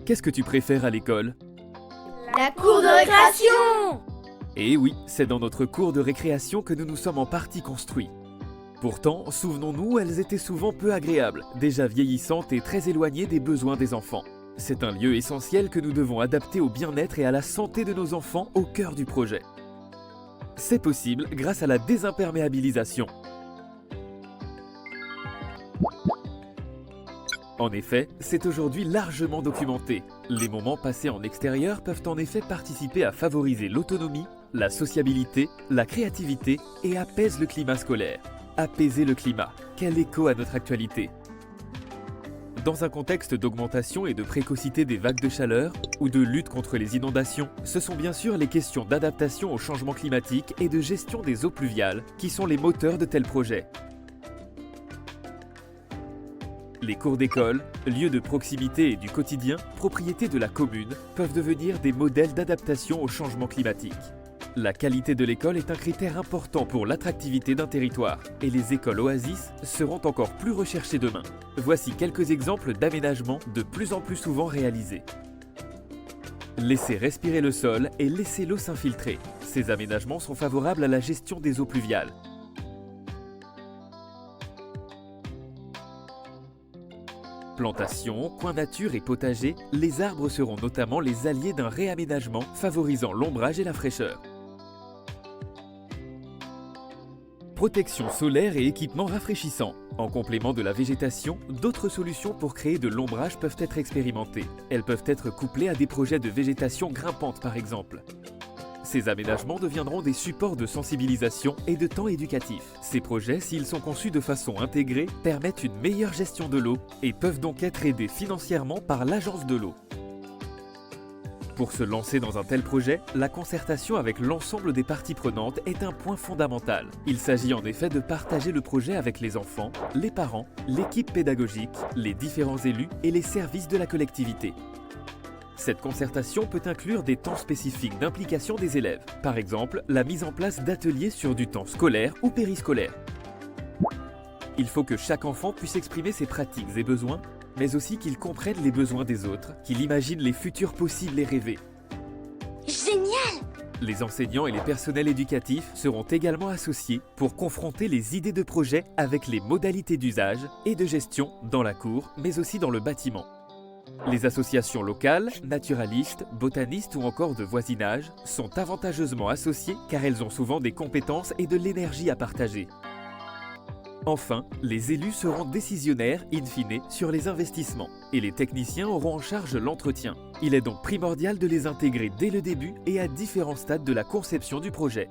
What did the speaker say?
Qu'est-ce que tu préfères à l'école? La cour de récréation! Eh oui, c'est dans notre cour de récréation que nous nous sommes en partie construits. Pourtant, souvenons-nous, elles étaient souvent peu agréables, déjà vieillissantes et très éloignées des besoins des enfants. C'est un lieu essentiel que nous devons adapter au bien-être et à la santé de nos enfants au cœur du projet. C'est possible grâce à la désimperméabilisation. En effet, c'est aujourd'hui largement documenté. Les moments passés en extérieur peuvent en effet participer à favoriser l'autonomie, la sociabilité, la créativité et apaisent le climat scolaire. Apaiser le climat, quel écho à notre actualité! Dans un contexte d'augmentation et de précocité des vagues de chaleur ou de lutte contre les inondations, ce sont bien sûr les questions d'adaptation au changement climatique et de gestion des eaux pluviales qui sont les moteurs de tels projets. Les cours d'école, lieux de proximité et du quotidien, propriété de la commune, peuvent devenir des modèles d'adaptation au changement climatique. La qualité de l'école est un critère important pour l'attractivité d'un territoire et les écoles oasis seront encore plus recherchées demain. Voici quelques exemples d'aménagements de plus en plus souvent réalisés. Laissez respirer le sol et laissez l'eau s'infiltrer. Ces aménagements sont favorables à la gestion des eaux pluviales. Plantations, coins nature et potagers, les arbres seront notamment les alliés d'un réaménagement favorisant l'ombrage et la fraîcheur. Protection solaire et équipements rafraîchissants. En complément de la végétation, d'autres solutions pour créer de l'ombrage peuvent être expérimentées. Elles peuvent être couplées à des projets de végétation grimpante par exemple. Ces aménagements deviendront des supports de sensibilisation et de temps éducatif. Ces projets, s'ils sont conçus de façon intégrée, permettent une meilleure gestion de l'eau et peuvent donc être aidés financièrement par l'Agence de l'eau. Pour se lancer dans un tel projet, la concertation avec l'ensemble des parties prenantes est un point fondamental. Il s'agit en effet de partager le projet avec les enfants, les parents, l'équipe pédagogique, les différents élus et les services de la collectivité. Cette concertation peut inclure des temps spécifiques d'implication des élèves, par exemple la mise en place d'ateliers sur du temps scolaire ou périscolaire. Il faut que chaque enfant puisse exprimer ses pratiques et besoins, mais aussi qu'il comprenne les besoins des autres, qu'il imagine les futurs possibles et rêvés. Génial! Les enseignants et les personnels éducatifs seront également associés pour confronter les idées de projet avec les modalités d'usage et de gestion dans la cour, mais aussi dans le bâtiment. Les associations locales, naturalistes, botanistes ou encore de voisinage sont avantageusement associées car elles ont souvent des compétences et de l'énergie à partager. Enfin, les élus seront décisionnaires in fine sur les investissements et les techniciens auront en charge l'entretien. Il est donc primordial de les intégrer dès le début et à différents stades de la conception du projet.